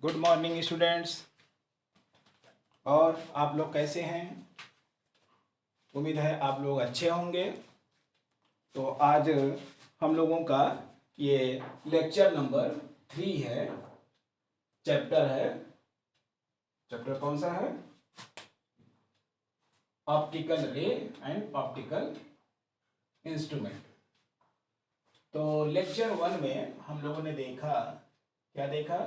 Good morning students. और आप लोग कैसे हैं? उम्मीद है आप लोग अच्छे होंगे। तो आज हम लोगों का ये लेक्चर नंबर 3 है। चैप्टर कौन सा है? ऑप्टिकल रे एंड ऑप्टिकल इंस्ट्रूमेंट। तो लेक्चर 1 में हम लोगों ने क्या देखा?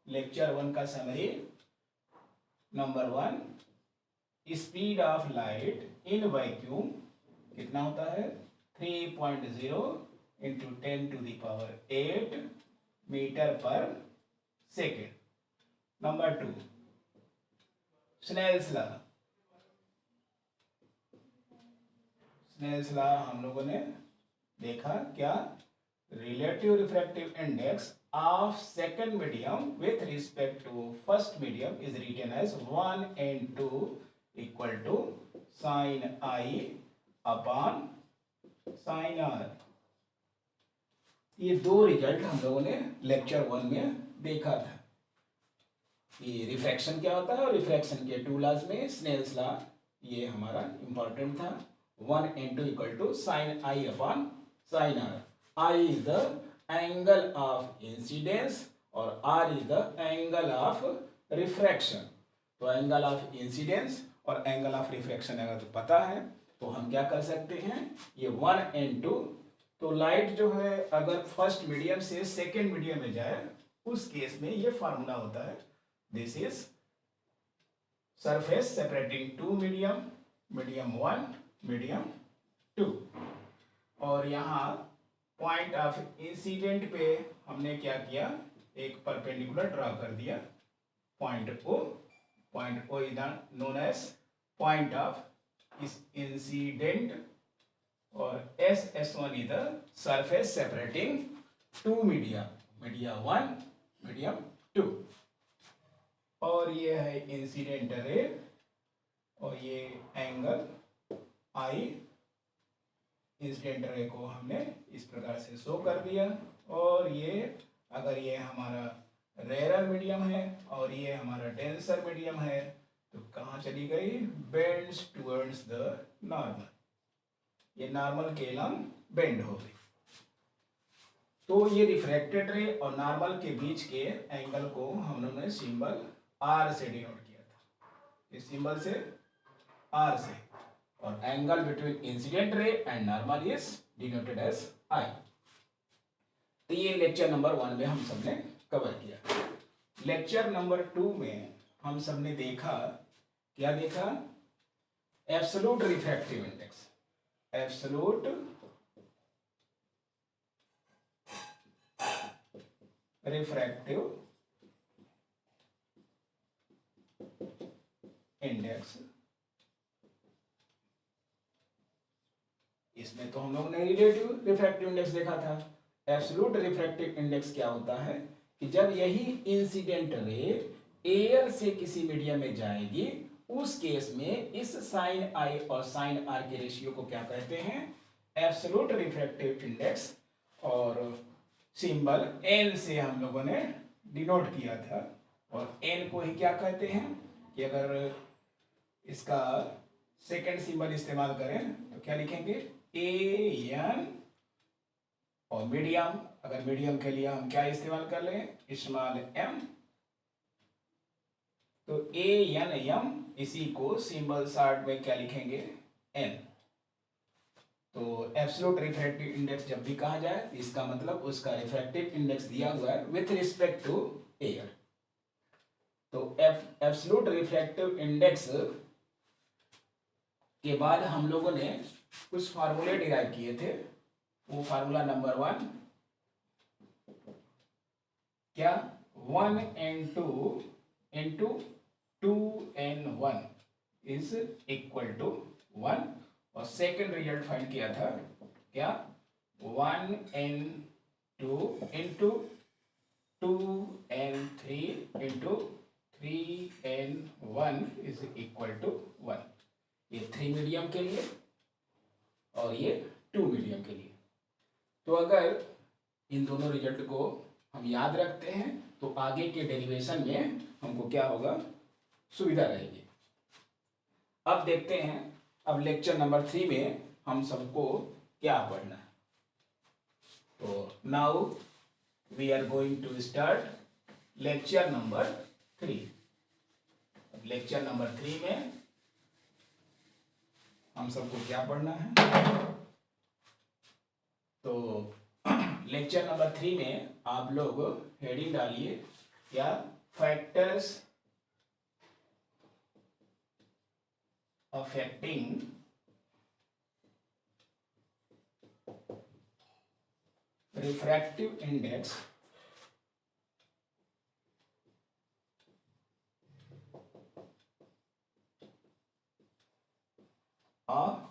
लेक्चर 1 का summary. Number 1, speed of light in vacuum कितना होता है? 3.0 into 10⁸ metre per second. Number 2, Snell's law हम लोगों ने देखा क्या? Relative refractive index of second medium with respect to first medium is written as 1n2 equal to sine I upon sine R. ये दो रिजल्ट हम लोगों ने लेक्चर 1 में देखा था। ये रिफ्रैक्शन क्या होता है और रिफ्रैक्शन के टू लॉज में स्नेल्स लॉ ये हमारा इंपॉर्टेंट था। 1n2 equal to sine I upon sine r. I is the angle of incidence और r is the angle of refraction. तो एंगल ऑफ इंसिडेंस और एंगल ऑफ रिफ्रैक्शन अगर पता है तो हम क्या कर सकते हैं? ये 1n2, तो लाइट जो है अगर फर्स्ट मीडियम से सेकेंड मीडियम में जाए उस केस में ये फार्मूला होता है। This is surface separating two medium, medium 1, medium 2। और यहाँ पॉइंट ऑफ इंसिडेंट पे हमने क्या किया? एक परपेंडिकुलर ड्रा कर दिया, point O. Point O is known as point of incident और S1 is the surface separating two media, media 1, medium 2। और ये है इंसिडेंट रे और ये एंगल आई। इंसिडेंट रे को हमने इस प्रकार से शो कर दिया। और ये अगर ये हमारा रेयर मीडियम है और ये हमारा डेंसर मीडियम है तो कहाँ चली गई? Bends towards the normal. ये नॉर्मल के लंब बेंड हो गई। तो ये रिफ्रैक्टेड रे और नॉर्मल के बीच के एंगल को हम लोगों ने सिंबल आर से डिनोट किया था। इस सिंबल से आर से। और angle between incident ray and normal is denoted as I. तो ये लेक्चर नंबर 1 में हम सबने कवर किया। लेक्चर नंबर 2 में हम सबने देखा, क्या देखा? Absolute refractive index. Absolute refractive index. इसमें तो हम लोगों ने रिलेटिव रिफ्रैक्टिव इंडेक्स देखा था। एब्सोल्यूट रिफ्रैक्टिव इंडेक्स क्या होता है कि जब यही इंसिडेंट रे एयर से किसी मीडियम में जाएगी उस केस में इस साइन आई और साइन आर के रेशियो को क्या कहते हैं? Absolute refractive index. और सिंबल एन से हम लोगों ने डिनोट किया था। और एन को ही क्या कहते हैं कि अगर इसका सेकेंड सिंबल इस्तेमाल करें तो क्या लिखेंगे? A N. और मीडियम, अगर मीडियम के लिए हम क्या इस्तेमाल कर लें? Small M. तो ए एन एम, इसी को सिंबल शार्ट में क्या लिखेंगे? एन। तो एब्सोल्यूट रिफ्रैक्टिव इंडेक्स जब भी कहा जाए तो इसका मतलब उसका रिफ्रैक्टिव इंडेक्स दिया हुआ है विथ रिस्पेक्ट टू एयर। तो एब्सोल्यूट रिफ्रैक्टिव इंडेक्स के बाद हम लोगों ने कुछ फार्मूले डिराइव किए थे। वो फार्मूला नंबर 1 क्या? 1n2 into 2n1 is equal to 1। और सेकेंड रिजल्ट फाइंड किया था क्या? 1n2 into 2n3 into 3n1 is equal to 1। ये 3 मीडियम के लिए और ये 2 मीडियम के लिए। तो अगर इन दोनों रिजल्ट को हम याद रखते हैं तो आगे के डेरिवेशन में हमको क्या होगा, सुविधा रहेगी। अब देखते हैं, अब लेक्चर नंबर 3 में हम सबको क्या पढ़ना है। तो now we are going to start lecture number 3। Lecture number 3 में हम सबको क्या पढ़ना है, तो लेक्चर नंबर 3 में आप लोग हेडिंग डालिए या factors affecting refractive index of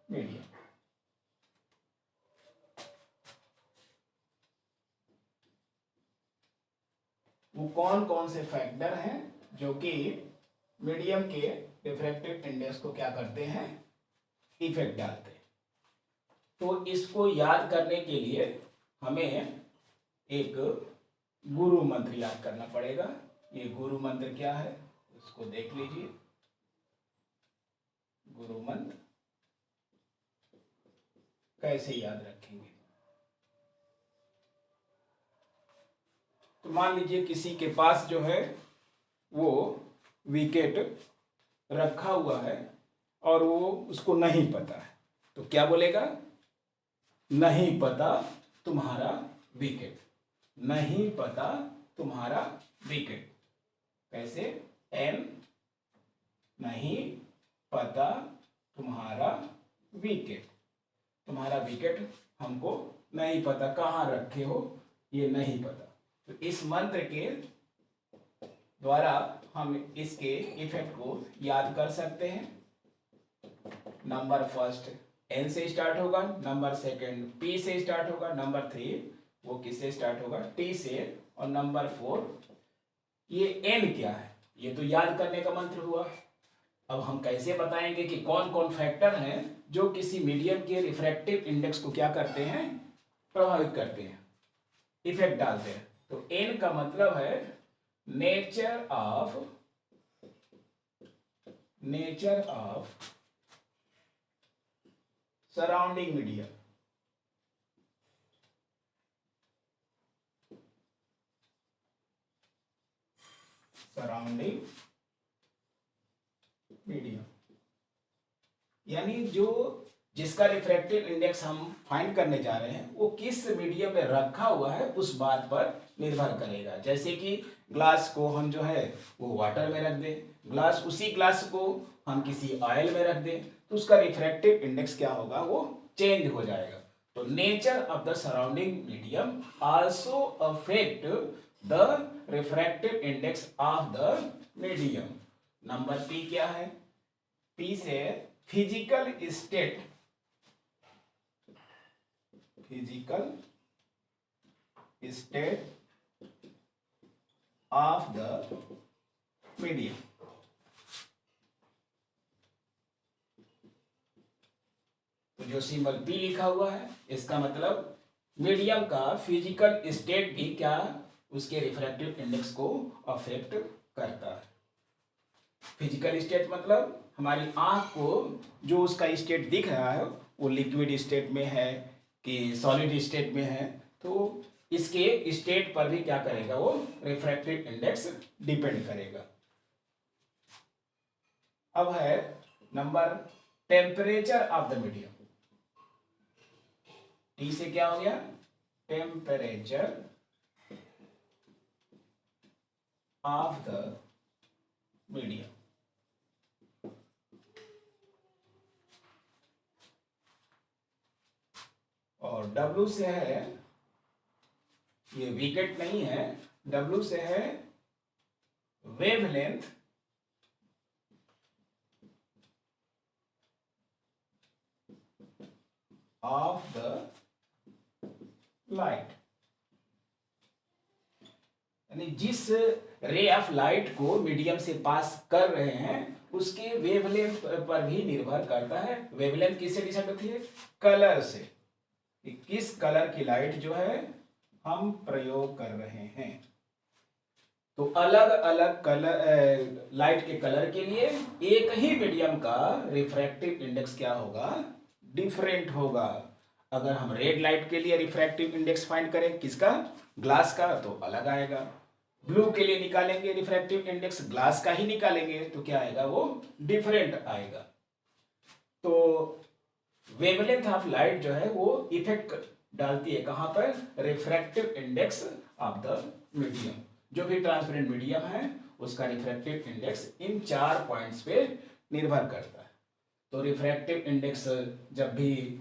medium. वो कौन कौन से फैक्टर हैं जो कि मीडियम के रिफ्रैक्टिव इंडेक्स को क्या करते हैं, इफेक्ट डालते हैं। तो इसको याद करने के लिए हमें एक गुरु मंत्र याद करना पड़ेगा। ये गुरु मंत्र क्या है उसको देख लीजिए। गुरु मंत्र कैसे याद रखेंगे, तो मान लीजिए किसी के पास जो है वो विकेट रखा हुआ है और वो उसको नहीं पता है, तो क्या बोलेगा, नहीं पता तुम्हारा विकेट, नहीं पता तुम्हारा विकेट। कैसे, एन नहीं पता तुम्हारा विकेट, तुम्हारा विकेट हमको नहीं पता, कहाँ रखे हो ये नहीं पता। तो इस मंत्र के द्वारा हम इसके इफेक्ट को याद कर सकते हैं। नंबर फर्स्ट एन से स्टार्ट होगा, नंबर सेकंड पी से स्टार्ट होगा, नंबर 3 वो किससे स्टार्ट होगा, टी से, और नंबर 4 ये एन क्या है, ये तो याद करने का मंत्र हुआ। अब हम कैसे बताएंगे कि कौन कौन फैक्टर हैं जो किसी मीडियम के रिफ्रैक्टिव इंडेक्स को क्या करते हैं, प्रभावित करते हैं, इफेक्ट डालते हैं। तो एन का मतलब है nature of surrounding media. Surrounding medium यानी जो जिसका रिफ्रैक्टिव इंडेक्स हम फाइंड करने जा रहे हैं वो किस मीडियम में रखा हुआ है उस बात पर निर्भर करेगा। जैसे कि ग्लास को हम जो है वो वाटर में रख दें, ग्लास उसी ग्लास को हम किसी ऑयल में रख दें, तो उसका रिफ्रैक्टिव इंडेक्स क्या होगा, वो चेंज हो जाएगा। तो nature of the surrounding medium also affect the refractive index of the medium. Number P क्या है, पी से physical state, physical state of the medium. तो जो सिंबल पी लिखा हुआ है इसका मतलब मीडियम का फिजिकल स्टेट भी क्या उसके रिफ्रैक्टिव इंडेक्स को अफेक्ट करता है। फिजिकल स्टेट मतलब हमारी आंख को जो उसका स्टेट दिख रहा है वो लिक्विड स्टेट में है कि सॉलिड स्टेट में है, तो इसके स्टेट पर भी क्या करेगा, वो रिफ्रैक्टिव इंडेक्स डिपेंड करेगा। अब है number temperature of the medium. T से क्या हो गया, टेम्परेचर ऑफ द मीडियम। और W से है, ये विकेट नहीं है, W से है वेवलेंथ ऑफ द लाइट, यानी जिस रे ऑफ लाइट को मीडियम से पास कर रहे हैं उसके वेवलेंथ पर भी निर्भर करता है। वेवलेंथ किससे डिसाइड होती है, कलर से, किस कलर की लाइट जो है हम प्रयोग कर रहे हैं। तो अलग अलग कलर लाइट के कलर के लिए एक ही मीडियम का रिफ्रैक्टिव इंडेक्स क्या होगा, डिफरेंट होगा। अगर हम रेड लाइट के लिए रिफ्रैक्टिव इंडेक्स फाइंड करें किसका, ग्लास का, तो अलग आएगा। ब्लू के लिए निकालेंगे रिफ्रैक्टिव इंडेक्स, ग्लास का ही निकालेंगे, तो क्या आएगा, वो डिफरेंट आएगा। तो वेवलेंथ ऑफ लाइट जो है वो इफेक्ट डालती है कहां पर, refractive index of the medium. जो भी ट्रांसपेरेंट मीडियम है उसका रिफ्रैक्टिव इंडेक्स इन 4 पॉइंट्स पे निर्भर करता है। तो रिफ्रैक्टिव इंडेक्स जब भी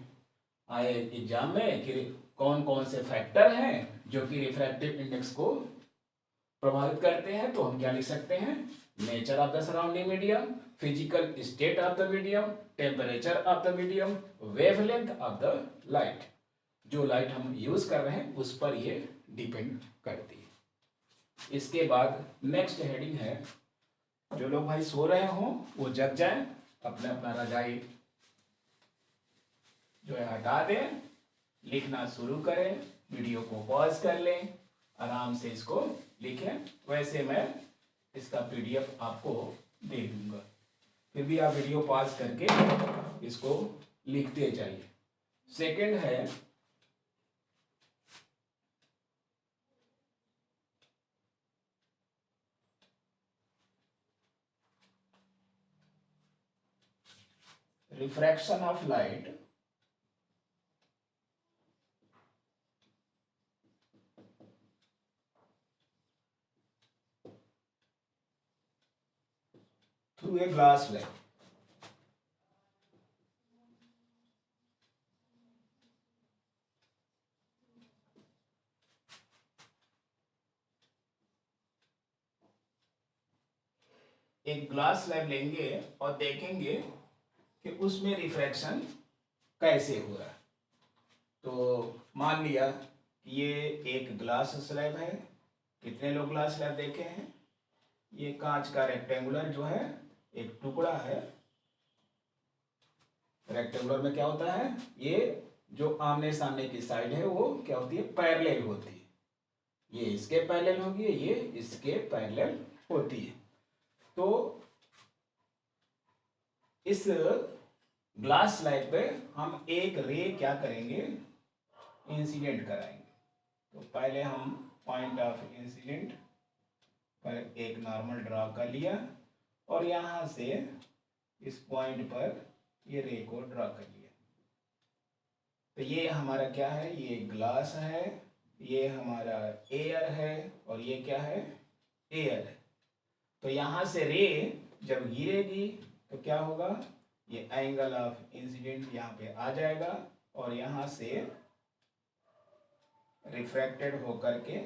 आए एग्जाम में कि कौन कौन से फैक्टर हैं जो कि रिफ्रैक्टिव इंडेक्स को प्रभावित करते हैं, तो हम क्या लिख सकते हैं, nature of the surrounding medium, physical state of the medium, temperature of the medium, wavelength of the light. जो लाइट हम यूज कर रहे हैं उस पर ये डिपेंड करती है। इसके बाद नेक्स्ट हेडिंग है, जो लोग भाई सो रहे हो वो जग जाएं, अपना अपना रजाई जो है हटा दें, लिखना शुरू करें, वीडियो को पॉज कर लें, आराम से इसको लिखें। वैसे मैं इसका पीडीएफ आपको दे दूंगा, फिर भी आप वीडियो पॉज करके इसको लिखते जाइए। सेकंड है refraction of light through a glass slab. एक ग्लास स्लैब लेंगे और देखेंगे कि उसमें रिफ्रैक्शन कैसे हो रहा है। तो मान लिया कि ये एक ग्लास स्लैब है, कितने लोग ग्लास स्लैब देखे हैं, ये कांच का रेक्टेंगुलर जो है एक टुकड़ा है। रेक्टेंगुलर में क्या होता है, ये जो आमने सामने की साइड है वो क्या होती है, पैरेलल होती है। ये इसके पैरेलल होगी, ये इसके पैरेलल होती है। तो इस ग्लास स्लैब पे हम एक रे क्या करेंगे, इंसिडेंट कराएंगे। तो पहले हम पॉइंट ऑफ इंसिडेंट पर एक नॉर्मल ड्रा कर लिया और यहां से इस पॉइंट पर ये रे को ड्रा कर लिया। तो ये हमारा क्या है, ये ग्लास है, ये हमारा एयर है और ये क्या है, एयर है। तो यहां से रे जब गिरेगी तो क्या होगा, ये एंगल ऑफ इंसिडेंट यहाँ पे आ जाएगा और यहाँ से रिफ्रैक्टेड होकर के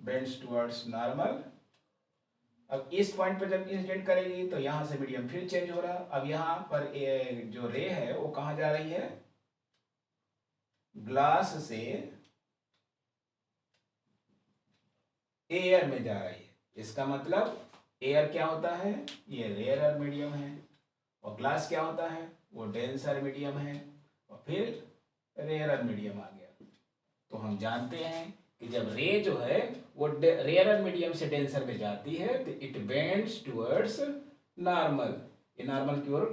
बेंड्स टुवर्ड्स नॉर्मल। अब इस पॉइंट पर जब इंसिडेंट करेगी तो यहाँ से मीडियम फिर चेंज हो रहा। अब यहाँ पर जो रे है वो कहाँ जा रही है, ग्लास से एयर में जा रही है। इसका मतलब एयर क्या होता है, ये रेयर मीडियम है, और ग्लास क्या होता है, वो डेंसर मीडियम है, और फिर रेयर मीडियम आ गया। तो हम जानते हैं कि जब रे जो है वो रेयर मीडियम से डेंसर में जाती है तो इट बेंड्स टुवर्ड्स नॉर्मल। ये नॉर्मल की ओर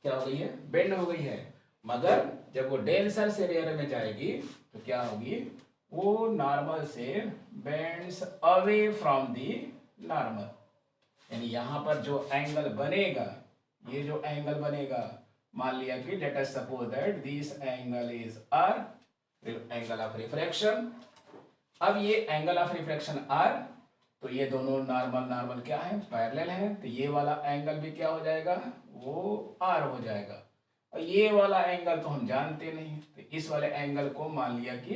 क्या हो गई है, बेंड हो गई है। मगर जब वो डेंसर से रेयर में जाएगी तो क्या होगी, वो नॉर्मल से bends away from the normal. यानी यहां पर जो एंगल बनेगा, ये जो एंगल बनेगा, मान लिया कि let us suppose that this angle is R, angle of refraction. अब ये एंगल ऑफ रिफ्रैक्शन आर, तो ये दोनों नॉर्मल नॉर्मल क्या है, पैरेलल है, तो ये वाला एंगल भी क्या हो जाएगा, वो आर हो जाएगा। और ये वाला एंगल तो हम जानते नहीं, तो इस वाले एंगल को मान लिया कि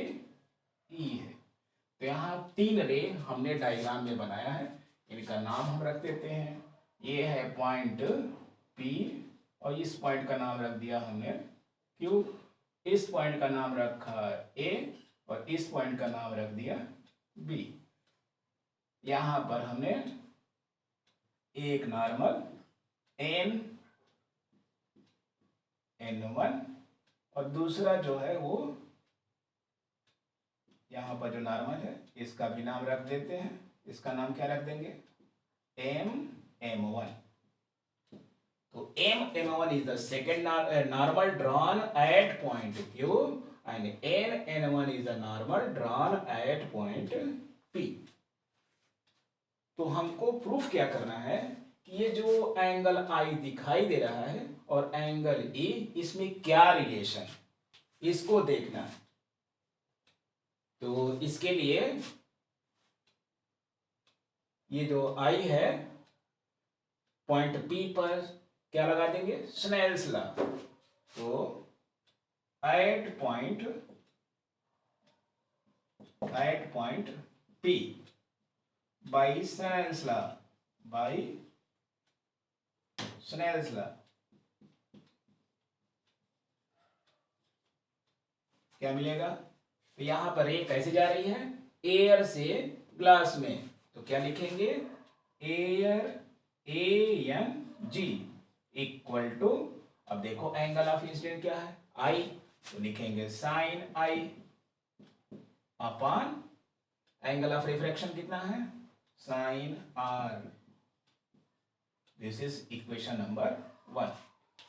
ई है। तो यहाँ 3 रे हमने डायग्राम में बनाया है, इनका नाम हम रख देते हैं। ये है पॉइंट P और इस पॉइंट का नाम रख दिया हमने Q, इस पॉइंट का नाम रखा A और इस पॉइंट का नाम रख दिया B। यहां पर हमने एक नॉर्मल N1 और दूसरा जो है वो यहाँ पर जो नॉर्मल है इसका भी नाम रख देते हैं। इसका नाम क्या रख देंगे? M1। तो M1 is the second normal drawn at point Q and N1 is the normal drawn at point P। तो हमको प्रूफ क्या करना है कि ये जो एंगल I दिखाई दे रहा है और एंगल E, इसमें क्या रिलेशन, इसको देखना है। तो इसके लिए ये जो I है पॉइंट P पर क्या लगा देंगे? Snell's law. तो at point P by Snell's law, क्या मिलेगा? तो यहां पर रे कैसे जा रही है? एयर से ग्लास में। तो क्या लिखेंगे? एयर ANG इक्वल टू, अब देखो एंगल ऑफ इंसिडेंट क्या है? I, तो लिखेंगे sine I upon angle of refraction कितना है? Sine R। This is equation number 1।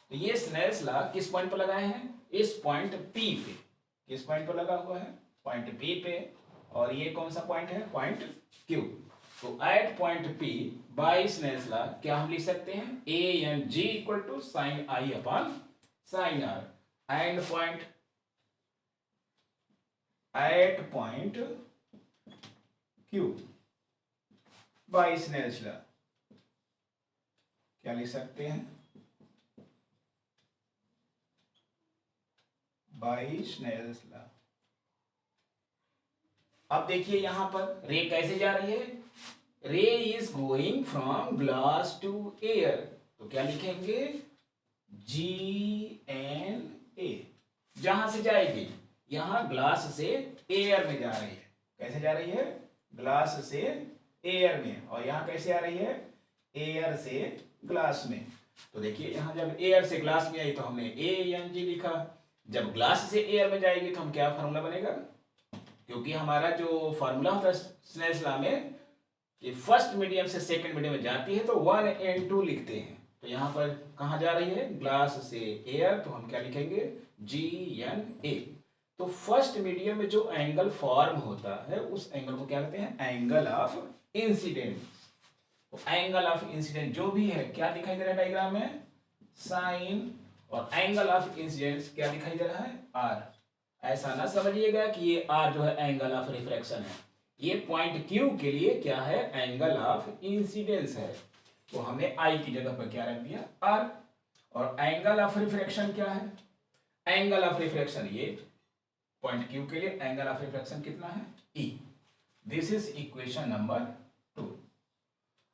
तो ये स्नेल्स लॉ किस पॉइंट पर लगाए हैं? इस पॉइंट P पे। किस पॉइंट पर लगा हुआ है? पॉइंट P पे। और ये कौन सा पॉइंट है? Point Q। तो at point P by Snell's law क्या हम लिख सकते हैं? ANG equal to sine I upon sine R। And point at point Q by Snell's law क्या लिख सकते हैं? By Snell's law. अब देखिए यहां पर रे कैसे जा रही है? Ray is going from glass to air. तो क्या लिखेंगे? GNA। जहां से जाएगी? यहां ग्लास से एयर में जा रही है। कैसे जा रही है? ग्लास से एयर में। और यहां कैसे आ रही है? एयर से ग्लास में। तो देखिए यहां जब एयर से ग्लास में आई तो हमने ANG लिखा। जब ग्लास से एयर में जाएगी तो हम क्या फार्मूला बनेगा? क्योंकि हमारा जो फार्मूला होता है स्नेल्स लॉ में कि फर्स्ट मीडियम से सेकंड मीडियम में जाती है तो 1 and 2 लिखते हैं। तो यहाँ पर कहाँ जा रही है? ग्लास से एयर। तो हम क्या लिखेंगे? GNA। तो फर्स्ट मीडियम में जो एंगल फॉर्म होता है उस एंगल को क्या कहते हैं? Angle of incident. तो एंगल ऑफ इंसिडेंट जो भी है क्या दिखाई दे रहा है डायग्राम में? साइन। और एंगल ऑफ इंसिडेंस क्या दिखाई दे रहा है? R। ऐसा ना समझिएगा कि ये R जो है एंगल ऑफ रिफ्रैक्शन है। ये पॉइंट Q के लिए क्या है? एंगल ऑफ इंसिडेंस है। तो हमने I की जगह पर क्या रख दिया? R। और एंगल ऑफ रिफ्रैक्शन क्या है? एंगल ऑफ रिफ्रैक्शन ये पॉइंट Q के लिए एंगल ऑफ रिफ्रैक्शन कितना है? E। This is equation number 2।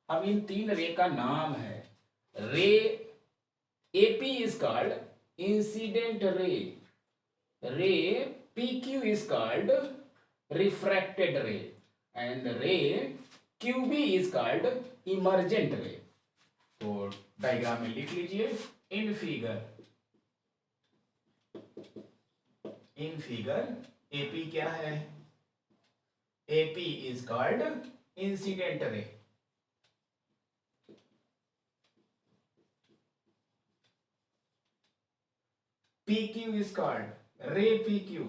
अब इन तीन रे का नाम है रे। AP is called incident ray. Ray PQ is called refracted ray. And ray QB is called emergent ray. तो डायग्राम में लिख लीजिए इन फिगर AP क्या है? AP is called incident ray. PQ is called ray PQ।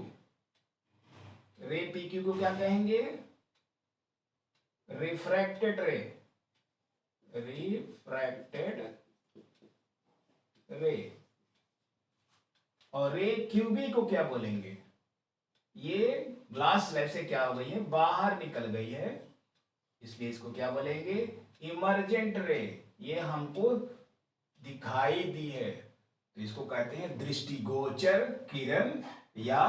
रे PQ को क्या कहेंगे? रिफ्रैक्टेड रे। और रे QB को क्या बोलेंगे? ये ग्लास स्लैब से क्या हो गई है? बाहर निकल गई है, इसलिए इसको क्या बोलेंगे? इमर्जेंट रे। ये हमको दिखाई दी है तो इसको कहते हैं दृष्टिगोचर किरण, या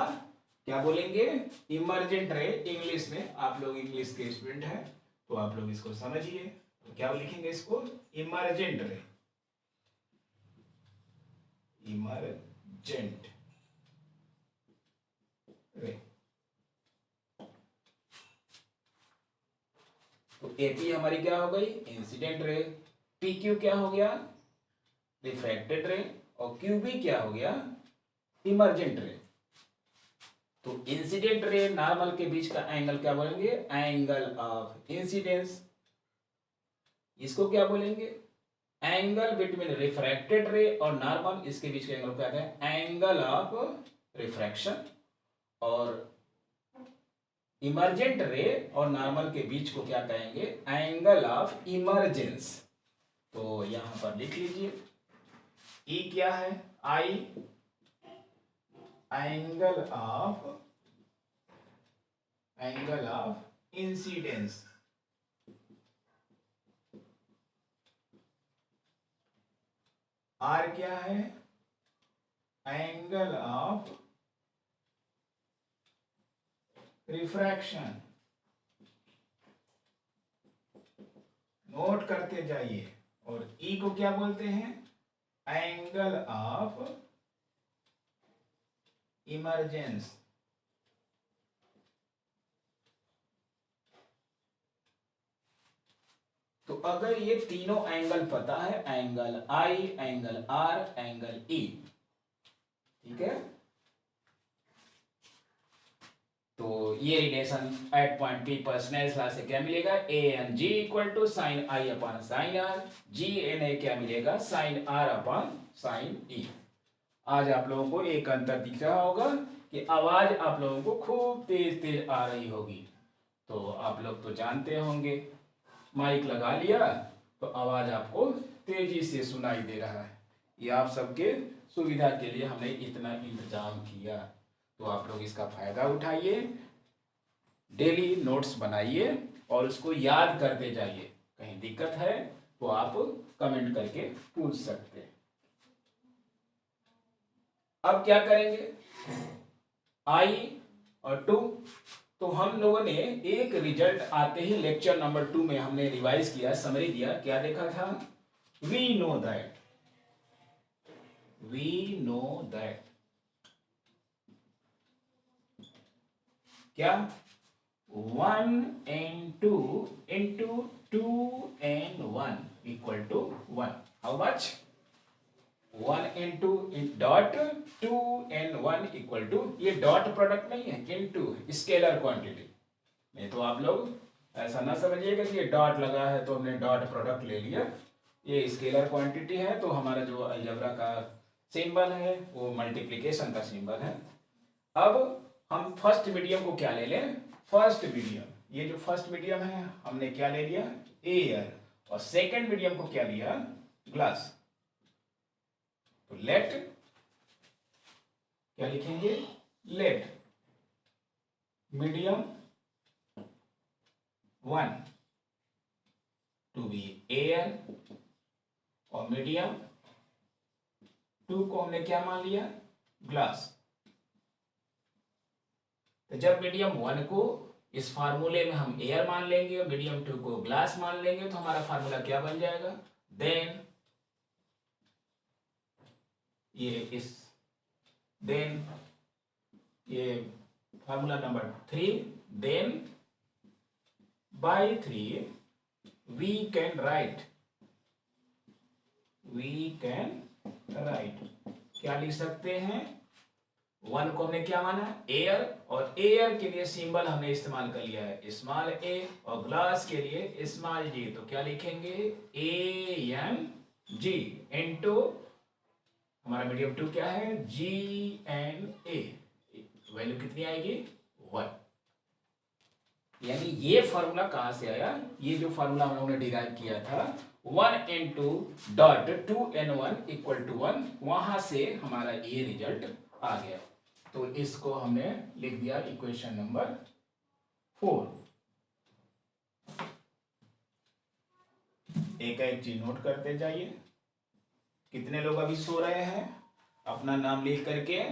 क्या बोलेंगे? इमर्जेंट रे। इंग्लिश में आप लोग इंग्लिश के स्टूडेंट हैं तो आप लोग इसको समझिए। तो क्या लिखेंगे इसको? इमर्जेंट रे। इमर्जेंट रे। तो एपी हमारी क्या हो गई? Incident ray. PQ क्या हो गया? रिफ्रैक्टेड रे। और QB क्या हो गया? इमर्जेंट रे। तो इंसिडेंट रे नॉर्मल के बीच का एंगल क्या बोलेंगे? Angle of incidence. इसको क्या बोलेंगे? एंगल बिटवीन रिफ्रैक्टेड रे और नॉर्मल, इसके बीच का एंगल क्या कहते हैं? Angle of refraction. और इमर्जेंट रे और नॉर्मल के बीच को क्या कहेंगे? Angle of emergence. तो यहां पर लिख लीजिए, ई क्या है? आई एंगल ऑफ इंसिडेंस। आर क्या है? Angle of refraction. नोट करते जाइए। और ई को क्या बोलते हैं? Angle of emergence. तो अगर ये तीनों एंगल पता है, angle i, angle r, angle e, ठीक है, तो ये रिलेशन एट पॉइंट पी पर स्नेल्स लॉ से क्या मिलेगा? A n g equal to sine I upon sine r, g n a क्या मिलेगा? Sine are upon sine e. आज आप लोगों को एक अंतर दिख रहा होगा कि आवाज आप लोगों को खूब तेज तेज आ रही होगी। तो आप लोग तो जानते होंगे, माइक लगा लिया तो आवाज आपको तेजी से सुनाई दे रहा है। ये आप सबके सुविधा के लिए हमने इतना इंतजाम किया। तो आप लोग इसका फायदा उठाइए, डेली नोट्स बनाइए और उसको याद करते जाइए। कहीं दिक्कत है तो आप कमेंट करके पूछ सकते हैं। अब क्या करेंगे? आई और टू, तो हम लोगों ने एक रिजल्ट आते ही लेक्चर नंबर 2 में हमने रिवाइज किया, समरी दिया। क्या देखा था? वी नो दैट क्या 1 and 2 into 2 and 1 equal to 1. How much? 1 into dot 2 and 1 equal to, ये डॉट प्रोडक्ट नहीं है, into स्केलर क्वांटिटी। नहीं तो आप लोग ऐसा ना समझिएगा कि ये डॉट लगा है तो हमने डॉट प्रोडक्ट ले लिया। ये स्केलर क्वांटिटी है, तो हमारा जो अलजेब्रा का सिंबल है वो मल्टीप्लिकेशन का सिंबल है। अब हम फर्स्ट मीडियम को क्या ले लें? फर्स्ट मीडियम, ये जो फर्स्ट मीडियम है हमने क्या ले लिया? एयर। और सेकंड मीडियम को क्या लिया? ग्लास। तो लेट क्या लिखेंगे? Let medium 1 to be air, और मीडियम 2 को हमने क्या मान लिया? ग्लास। तो जब मीडियम 1 को इस फार्मूले में हम एयर मान लेंगे और मीडियम 2 को ग्लास मान लेंगे तो हमारा फार्मूला क्या बन जाएगा? देन ये formula number 3, then by 3 we can write क्या लिख सकते हैं? 1 को हमने क्या माना? एयर, और एयर के लिए सिंबल हमने इस्तेमाल कर लिया है स्मॉल ए, और ग्लास के लिए स्मॉल जी। तो क्या लिखेंगे? ए एन जी इनटू हमारा मीडियम 2 क्या है? जी एन ए। वैल्यू कितनी आएगी? 1। यानी ये फार्मूला कहां से आया? ये जो फार्मूला हम लोगों ने डिराइव किया था 1 into dot 2 and 1 equal to 1, वहां से हमारा ये रिजल्ट आ गया। तो इसको हमने लिख दिया इक्वेशन नंबर 4। एक चीज नोट करते जाइए। कितने लोग अभी सो रहे हैं? अपना नाम लिख करके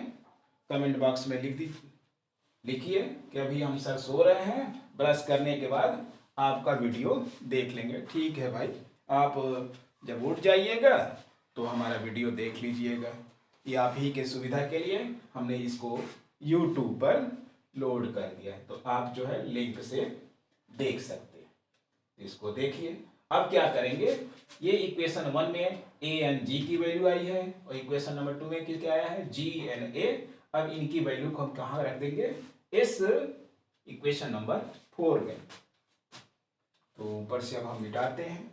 कमेंट बॉक्स में लिखिए कि अभी हम सर सो रहे हैं, ब्रश करने के बाद आपका वीडियो देख लेंगे। ठीक है भाई, आप जब उठ जाइएगा तो हमारा वीडियो देख लीजिएगा। ये आप ही के सुविधा के लिए हमने इसको YouTube पर लोड कर दिया है, तो आप जो है लिंक से देख सकते हैं। इसको देखिए। अब क्या करेंगे? ये इक्वेशन 1 में ए एन जी की वैल्यू आई है और इक्वेशन नंबर 2 में क्या आया है? जी एन ए अब इनकी वैल्यू को हम कहाँ रख देंगे, इस इक्वेशन नंबर 4 में। तो ऊपर से अब हम मिटाते हैं।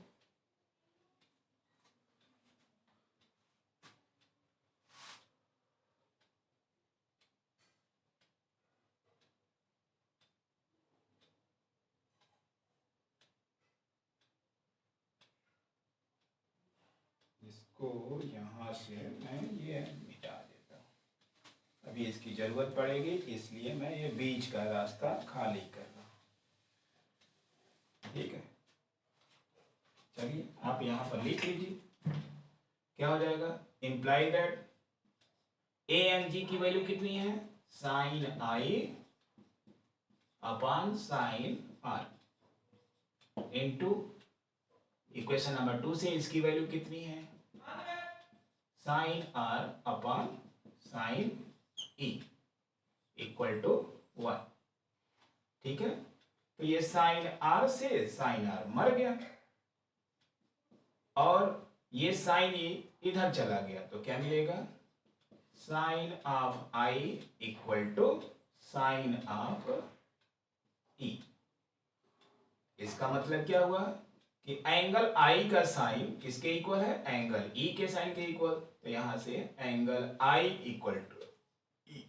इसको यहाँ से मैं ये मिटा देता हूँ, अभी इसकी जरूरत पड़ेगी, इसलिए मैं ये बीच का रास्ता खाली कर रहा हूँ। ठीक है, चलिए आप यहाँ पर लिख लीजिए, क्या हो जाएगा, imply that A and G की वैल्यू कितनी है, साइन आई upon sine R into equation number 2 से इसकी वैल्यू कितनी है, sine are upon sine E equal to 1। ठीक है, तो ये साइन आर से साइन आर मर गया और ये साइन ई इधर चला गया, तो क्या मिलेगा, sine of i equal to sine of e. इसका मतलब क्या हुआ कि एंगल आई का साइन किसके इक्वल है, एंगल ई के साइन के इक्वल, तो यहां से एंगल आई इक्वल टू ई।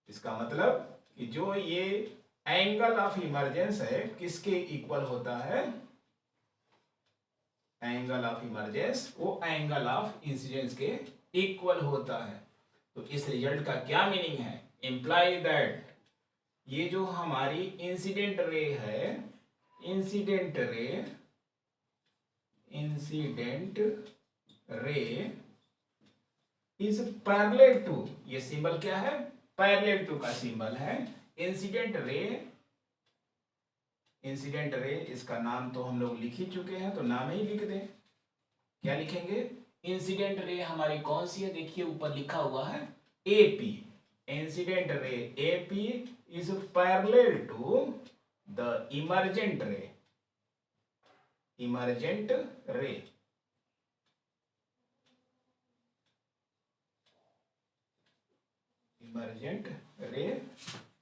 इसका मतलब कि जो ये एंगल ऑफ इमर्जेंस है किसके इक्वल होता है, एंगल ऑफ इमर्जेंस वो एंगल ऑफ इंसिडेंस के इक्वल होता है। तो इस रिजल्ट का क्या मीनिंग है, इंप्लाई दैट ये जो हमारी इंसिडेंट रे है, incident ray is parallel to, ये सिंबल क्या है, पैरेलल टू का सिंबल है, इंसिडेंट रे, इसका नाम तो हम लोग लिख ही चुके हैं, तो नाम ही लिख दें, क्या लिखेंगे, इंसिडेंट रे हमारी कौन सी है, देखिए ऊपर लिखा हुआ है AP, incident ray AP is parallel to the emergent ray,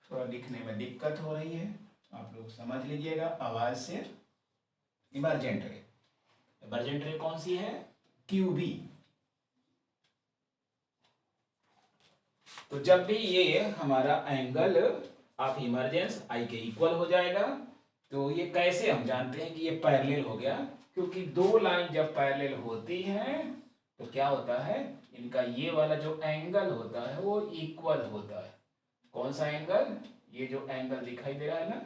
थोड़ा लिखने में दिक्कत हो रही है, आप लोग समझ लीजिएगा आवाज से। इमर्जेंट रे कौन सी है, क्यूबी। तो जब भी ये हमारा एंगल ऑफ इमर्जेंस आई के इक्वल हो जाएगा, तो ये कैसे हम जानते हैं कि ये पैरेलल हो गया, क्योंकि दो लाइन जब पैरेलल होती हैं तो क्या होता है, इनका ये वाला जो एंगल होता है वो इक्वल होता है। कौन सा एंगल, ये जो एंगल दिखाई दे रहा है ना,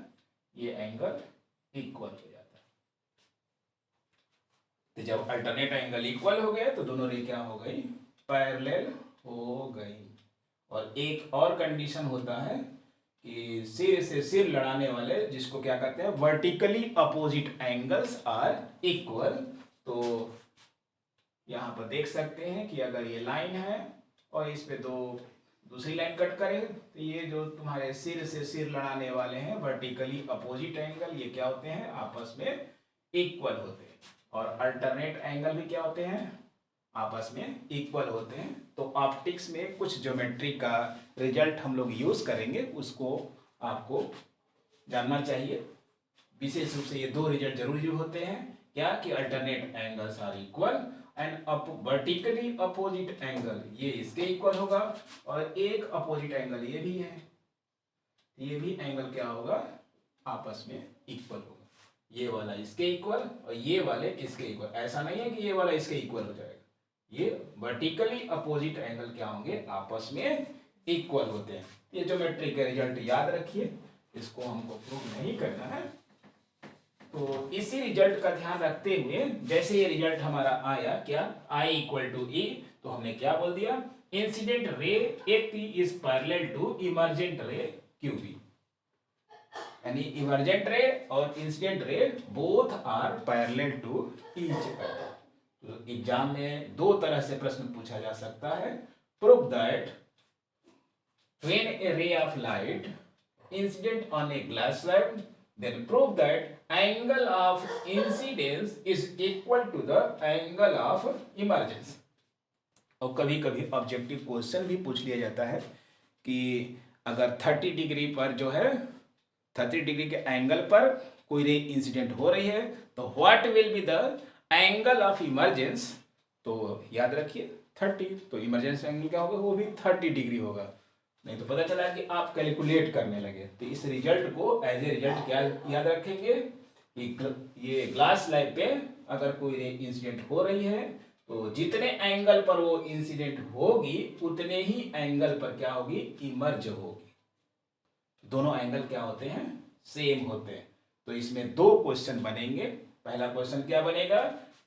ये एंगल इक्वल हो जाता है। तो जब अल्टरनेट एंगल इक्वल हो गए तो दोनों रे क्या हो गई, पैरेलल हो गई। और एक और कंडीशन होता है कि सिर से सिर लड़ाने वाले, जिसको क्या कहते हैं, vertically opposite angles are equal. तो यहां पर देख सकते हैं कि अगर ये लाइन है और इस पे दूसरी लाइन कट करे, तो ये जो तुम्हारे सिर से सिर लड़ाने वाले हैं वर्टिकली अपोजिट एंगल, ये क्या होते हैं, आपस में इक्वल होते हैं। और अल्टरनेट एंगल भी क्या होते हैं, आपस में इक्वल होते हैं। तो ऑप्टिक्स में कुछ ज्योमेट्री का रिजल्ट हम लोग यूज करेंगे, उसको आपको जानना चाहिए। विशेष रूप से ये दो रिजल्ट जरूरी होते हैं, क्या कि alternate angles are equal and vertically opposite angle ये इसके इक्वल होगा, और एक अपोजिट एंगल ये भी है, ये भी एंगल क्या होगा, आपस में इक्वल होगा। ये वाला इसके इक्वल और ये वाले इसके इक्वल, ऐसा नहीं है कि ये वाला इसके इक्वल हो जाएगा, ये वर्टिकली अपोजिट एंगल क्या होंगे, आपस में इक्वल होते हैं। ये ज्योमेट्री के रिजल्ट याद रखिए, इसको हमको प्रूव नहीं करना है। तो इसी रिजल्ट का ध्यान रखते हुए, जैसे ये रिजल्ट हमारा आया क्या, I इक्वल टू E, तो हमने क्या बोल दिया, incident ray AP is parallel to emergent ray QB, यानी इमर्जेंट रे और incident ray both are parallel to each other. तो एग्जाम में दो तरह से प्रश्न पूछा जा सकता है, prove that when a ray of light incident on a glass slab, then prove that angle of incidence is equal to the angle of emergence. और कभी कभी ऑब्जेक्टिव क्वेश्चन भी पूछ लिया जाता है कि अगर 30 डिग्री पर जो है 30 डिग्री के एंगल पर कोई रे इंसिडेंट हो रही है तो what will be the angle of emergence. तो याद रखिए 30, तो इमरजेंस एंगल क्या होगा, वो भी 30 डिग्री होगा। नहीं तो पता चला कि आप कैलकुलेट करने लगे। तो इस रिजल्ट को एज ए रिजल्ट क्या याद रखेंगे कि ये ग्लास स्लैब पे अगर कोई रे इंसिडेंट हो रही है तो जितने एंगल पर वो इंसिडेंट होगी उतने ही एंगल पर क्या होगी, इमर्ज होगी। दोनों एंगल क्या होते हैं, सेम होते हैं। तो इसमें दो क्वेश्चन बनेंगे। पहला क्वेश्चन क्या बनेगा,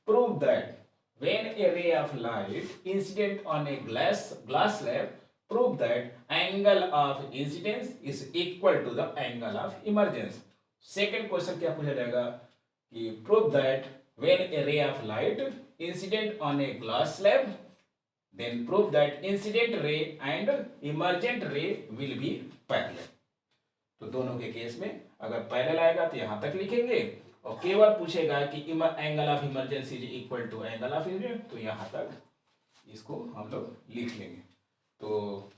prove that when a ray of light incident on a glass slab prove that angle of incidence is equal to the angle of emergence. Second question क्या पूछा जाएगा कि prove that when a ray of light incident on a glass slab then prove that incident ray and emergent ray will be parallel। तो दोनों के case में अगर parallel आएगा तो यहां तक लिखेंगे और केवल पूछेगा कि angle of emergency is equal to angle of incident तो यहां तक इसको हम लोग लिख लेंगे। तो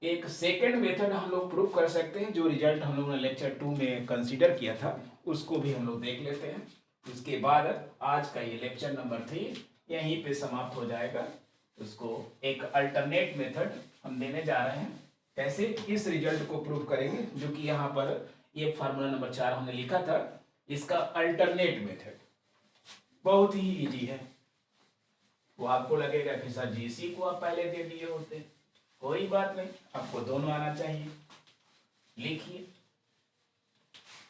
एक सेकंड मेथड हम लोग प्रूव कर सकते हैं जो रिजल्ट हम लोगों ने लेक्चर 2 में कंसीडर किया था, उसको भी हम लोग देख लेते हैं। उसके बाद आज का ये लेक्चर नंबर 3 यहीं पे समाप्त हो जाएगा। उसको एक अल्टरनेट मेथड हम देने जा रहे हैं, कैसे इस रिजल्ट को प्रूव करेंगे, जो कि यहाँ पर ये फार्मूला नंबर 4 हमने लिखा था, इसका अल्टरनेट मेथड बहुत ही इजी है। वो आपको लगेगा कि सर जीसी को आप पहले दे दिए होते, कोई बात नहीं, आपको दोनों आना चाहिए। लिखिए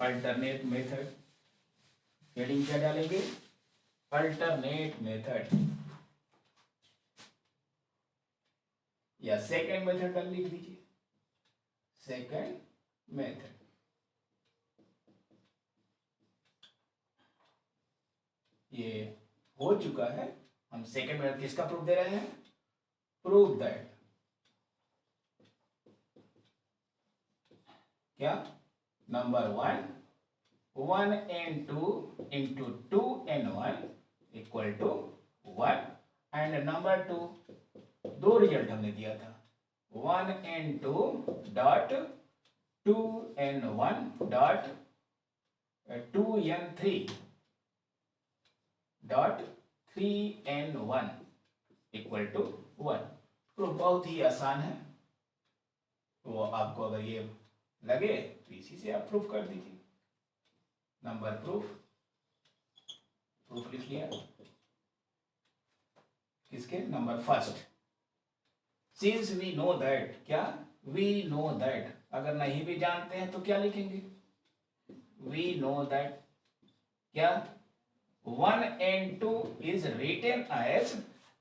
अल्टरनेट मेथड, हेडिंग क्या डालेंगे, अल्टरनेट मेथड या सेकंड मेथड डाल लिख दीजिए, सेकंड मेथड। ये हो चुका है। हम सेकंड मेथड किसका प्रूफ दे रहे हैं, प्रूव दैट क्या, number 1n2 into 2n1 equal to 1 and number 2 दो रिजल्ट हमने दिया था 1n2 dot 2n1 dot 2n3 dot 3n1 equal to 1। तो बहुत ही आसान है, तो आपको अगर ये लगे तो इसी से आप प्रूफ कर दीजिए। नंबर प्रूफ लिख लिया किसके, number first. Since we know that, क्या वी नो दैट, अगर नहीं भी जानते हैं तो क्या लिखेंगे, वी नो दैट क्या 1n2 is written as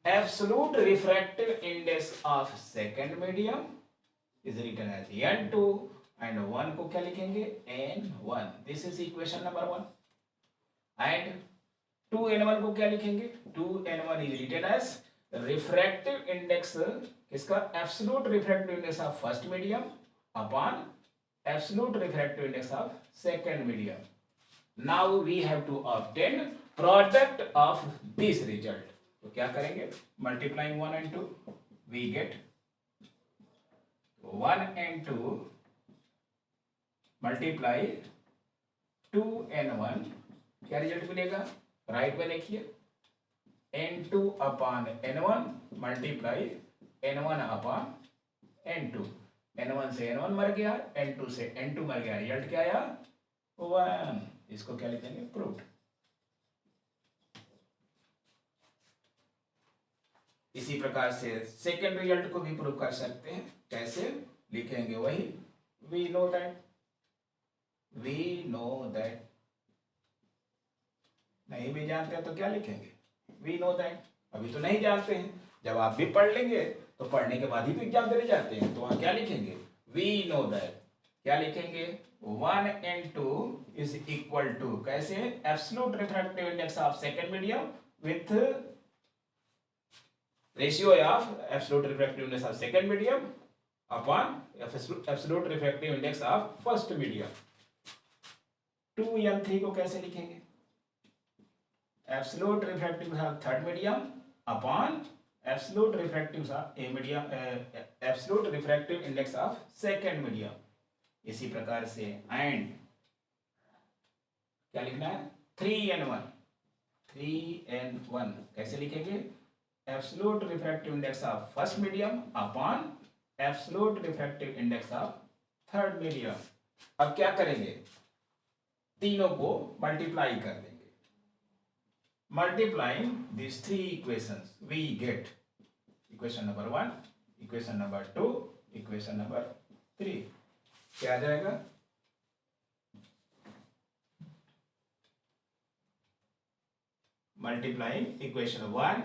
absolute refractive index of second medium is written as n2 and 1 को क्या लिखेंगे n1। This is equation number 1 and 2n1 को क्या लिखेंगे, 2n1 is written as refractive index किसका, absolute refractive index of first medium upon absolute refractive index of second medium। Now we have to obtain product of this result। तो क्या करेंगे, multiplying 1 and 2 we get 1 and 2 multiply 2n1 क्या result मिलेगा, right में लिखिए n2 upon n1 multiply n1 upon n2। n1 से n1 मर गया, n2 से n2 मर गया, रिजल्ट क्या आया 1। इसको क्या लिखेंगे, प्रूव्ड। इसी प्रकार से सेकंड रिजल्ट को भी प्रूव कर सकते हैं, कैसे लिखेंगे, वही we know that, we know that. नहीं भी जानते हैं तो क्या लिखेंगे, वी नो दैट। अभी तो नहीं जानते हैं, जब आप भी पढ़ लेंगे तो पढ़ने के बाद ही तो एग्जाम देने जाते हैं, तो वहां क्या लिखेंगे, वी नो दैट। क्या लिखेंगे, 1n2 is equal to कैसे, absolute refractive index of second medium with ratio of absolute refractive index of second medium upon absolute refractive index of first medium. 2n3 को कैसे लिखेंगे, absolute refractive index of third medium upon absolute refractive index of second medium. इसी प्रकार से and क्या लिखना है 3n1 कैसे लिखेंगे absolute refractive index of first medium upon absolute refractive index of third medium. अब क्या करेंगे तीनों को मल्टीप्लाई कर देंगे। Multiplying this three equations we get equation number 1, equation number 2, equation number 3। क्या आ जाएगा multiplying equation 1,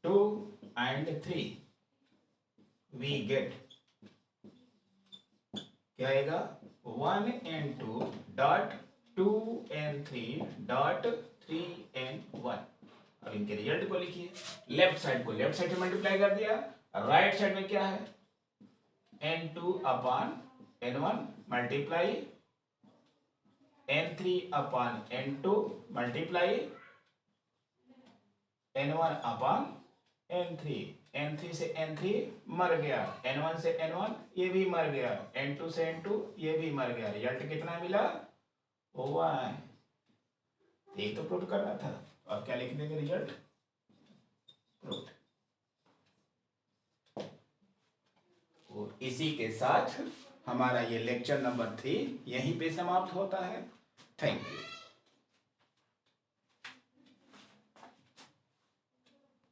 2 and 3 we get क्या आएगा 1n2 dot 2n3 dot 3n1। अब इनके रिजल्ट को लिखिए। लेफ्ट साइड को लेफ्ट साइड से मल्टीप्लाई कर दिया, राइट साइड में क्या है n2 upon n1 multiply n3 upon n2 multiply n1 upon n3। n3 से n3 मर गया, n1 से n1 ये भी मर गया, n2 से n2 ये भी मर गया। रिजल्ट कितना मिला 1। ये तो प्रूफ कर रहा था, अब क्या लिख देंगे रिजल्ट प्रूफ। और इसी के साथ हमारा ये लेक्चर नंबर 3 यहीं पे समाप्त होता है। Thank you.